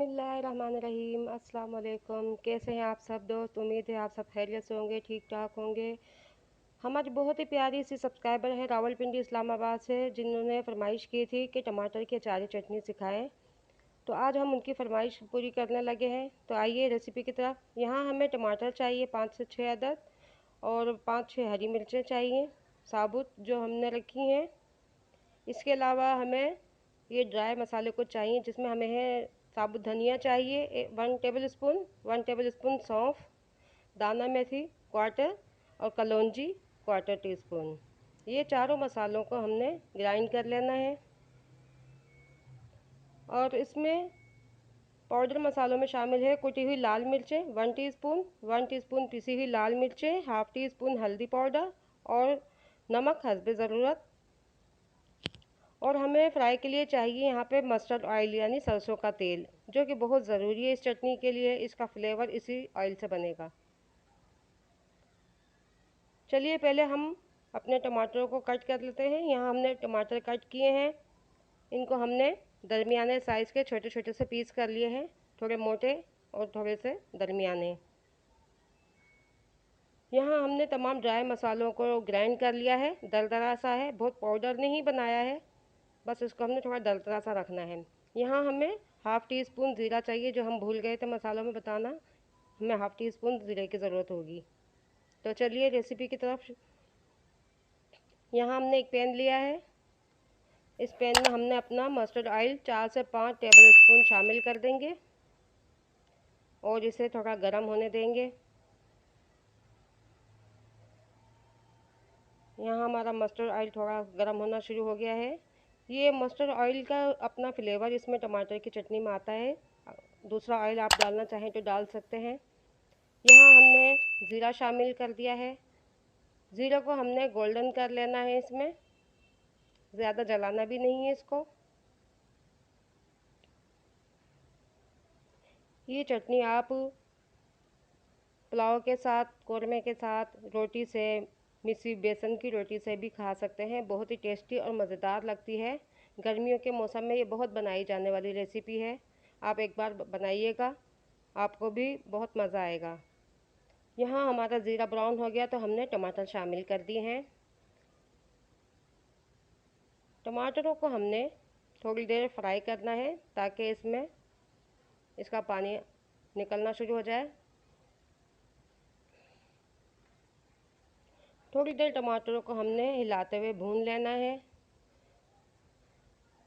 बिस्मिल्लाहिर्रहमानिर्रहीम। अस्सलाम वालेकुम। कैसे हैं आप सब दोस्त? उम्मीद है आप सब खैरियत से होंगे, ठीक ठाक होंगे। हमारी बहुत ही प्यारी सी सब्सक्राइबर है रावलपिंडी इस्लामाबाद से, जिन्होंने फरमाइश की थी कि टमाटर की अचारी चटनी सिखाएं। तो आज हम उनकी फरमाइश पूरी करने लगे हैं। तो आइए रेसिपी की तरफ। यहाँ हमें टमाटर चाहिए 5 से 6 अदद, और 5-6 हरी मिर्चें चाहिए साबुत जो हमने रखी हैं। इसके अलावा हमें ये ड्राई मसाले कुछ चाहिए, जिसमें हमें है साबुत धनिया चाहिए 1 टेबल स्पून सौंफ, दाना मेथी क्वार्टर, और कलौंजी क्वार्टर टी स्पून। ये चारों मसालों को हमने ग्राइंड कर लेना है। और इसमें पाउडर मसालों में शामिल है कुटी हुई लाल मिर्चें 1 टीस्पून पिसी हुई लाल मिर्चें, हाफ टी स्पून हल्दी पाउडर, और नमक हस्बे ज़रूरत। और हमें फ्राई के लिए चाहिए यहाँ पे मस्टर्ड ऑयल यानी सरसों का तेल, जो कि बहुत ज़रूरी है इस चटनी के लिए। इसका फ्लेवर इसी ऑयल से बनेगा। चलिए पहले हम अपने टमाटरों को कट कर लेते हैं। यहाँ हमने टमाटर कट किए हैं। इनको हमने दरमियाने साइज़ के छोटे छोटे से पीस कर लिए हैं, थोड़े मोटे और थोड़े से दरमियाने। यहाँ हमने तमाम ड्राई मसालों को ग्राइंड कर लिया है, दरदरा सा है, बहुत पाउडर नहीं बनाया है, बस इसको हमने थोड़ा दरदरा सा रखना है। यहाँ हमें हाफ़ टी स्पून ज़ीरा चाहिए, जो हम भूल गए थे मसालों में बताना। हमें हाफ़ टी स्पून ज़ीरे की ज़रूरत होगी। तो चलिए रेसिपी की तरफ। यहाँ हमने एक पैन लिया है। इस पैन में हमने अपना मस्टर्ड ऑयल 4 से 5 टेबल स्पून शामिल कर देंगे और इसे थोड़ा गर्म होने देंगे। यहाँ हमारा मस्टर्ड ऑयल थोड़ा गर्म होना शुरू हो गया है। ये मस्टर्ड ऑयल का अपना फ्लेवर इसमें टमाटर की चटनी में आता है। दूसरा ऑयल आप डालना चाहें तो डाल सकते हैं। यहाँ हमने ज़ीरा शामिल कर दिया है। ज़ीरा को हमने गोल्डन कर लेना है, इसमें ज़्यादा जलाना भी नहीं है इसको। ये चटनी आप पुलाव के साथ, कोरमे के साथ, रोटी से, मिसी बेसन की रोटी से भी खा सकते हैं। बहुत ही टेस्टी और मज़ेदार लगती है। गर्मियों के मौसम में ये बहुत बनाई जाने वाली रेसिपी है। आप एक बार बनाइएगा, आपको भी बहुत मज़ा आएगा। यहाँ हमारा ज़ीरा ब्राउन हो गया तो हमने टमाटर शामिल कर दिए हैं। टमाटरों को हमने थोड़ी देर फ्राई करना है, ताकि इसमें इसका पानी निकलना शुरू हो जाए। थोड़ी देर टमाटरों को हमने हिलाते हुए भून लेना है।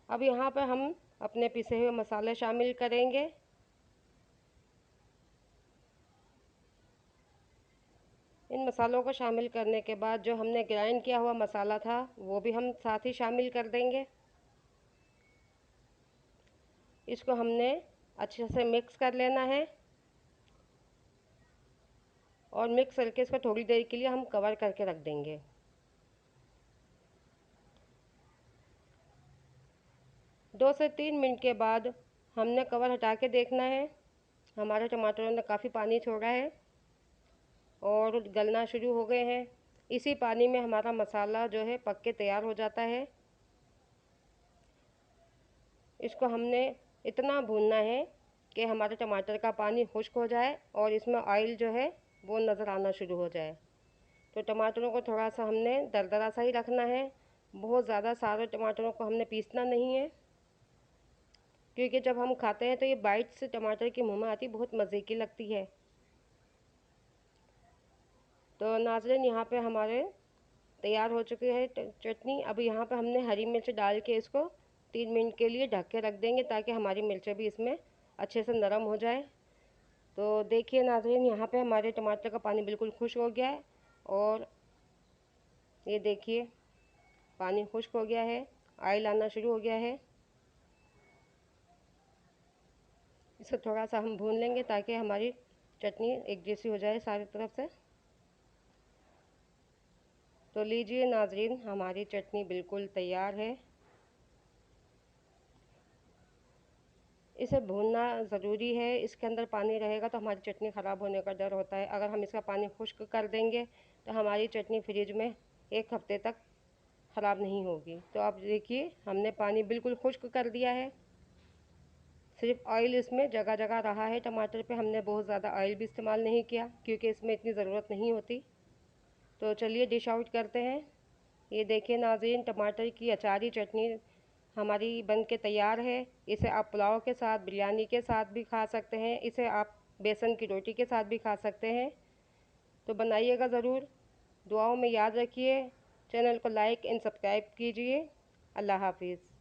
अब यहाँ पर हम अपने पिसे हुए मसाले शामिल करेंगे। इन मसालों को शामिल करने के बाद जो हमने ग्राइंड किया हुआ मसाला था वो भी हम साथ ही शामिल कर देंगे। इसको हमने अच्छे से मिक्स कर लेना है, और मिक्स करके इसको थोड़ी देर के लिए हम कवर करके रख देंगे। दो से 3 मिनट के बाद हमने कवर हटा के देखना है। हमारे टमाटरों ने काफ़ी पानी छोड़ा है और गलना शुरू हो गए हैं। इसी पानी में हमारा मसाला जो है पक के तैयार हो जाता है। इसको हमने इतना भूनना है कि हमारे टमाटर का पानी खुश्क हो जाए और इसमें ऑयल जो है वो नज़र आना शुरू हो जाए। तो टमाटरों को थोड़ा सा हमने दरदरा सा ही रखना है। बहुत ज़्यादा सारे टमाटरों को हमने पीसना नहीं है, क्योंकि जब हम खाते हैं तो ये बाइट से टमाटर के मुंह में आती, बहुत मज़े की लगती है। तो नाज़रीन, यहाँ पे हमारे तैयार हो चुकी है चटनी। अब यहाँ पे हमने हरी मिर्च डाल के इसको 3 मिनट के लिए ढक के रख देंगे, ताकि हमारी मिर्चें भी इसमें अच्छे से नरम हो जाए। तो देखिए नाज़रीन, यहाँ पे हमारे टमाटर का पानी बिल्कुल खुश्क हो गया है, और ये देखिए पानी खुश्क हो गया है, ऑयल आना शुरू हो गया है। इसको थोड़ा सा हम भून लेंगे ताकि हमारी चटनी एक जैसी हो जाए सारी तरफ से। तो लीजिए नाज़रीन, हमारी चटनी बिल्कुल तैयार है। इसे भूनना ज़रूरी है। इसके अंदर पानी रहेगा तो हमारी चटनी ख़राब होने का डर होता है। अगर हम इसका पानी खुश्क कर देंगे तो हमारी चटनी फ्रिज में 1 हफ़्ते तक ख़राब नहीं होगी। तो आप देखिए, हमने पानी बिल्कुल खुश्क कर दिया है। सिर्फ ऑयल इसमें जगह जगह रहा है टमाटर पे, हमने बहुत ज़्यादा ऑयल भी इस्तेमाल नहीं किया क्योंकि इसमें इतनी ज़रूरत नहीं होती। तो चलिए डिश आउट करते हैं। ये देखिए नाज़रीन, टमाटर की अचारी चटनी हमारी बन के तैयार है। इसे आप पुलाव के साथ, बिरयानी के साथ भी खा सकते हैं, इसे आप बेसन की रोटी के साथ भी खा सकते हैं। तो बनाइएगा ज़रूर, दुआओं में याद रखिए। चैनल को लाइक एंड सब्सक्राइब कीजिए। अल्लाह हाफिज़।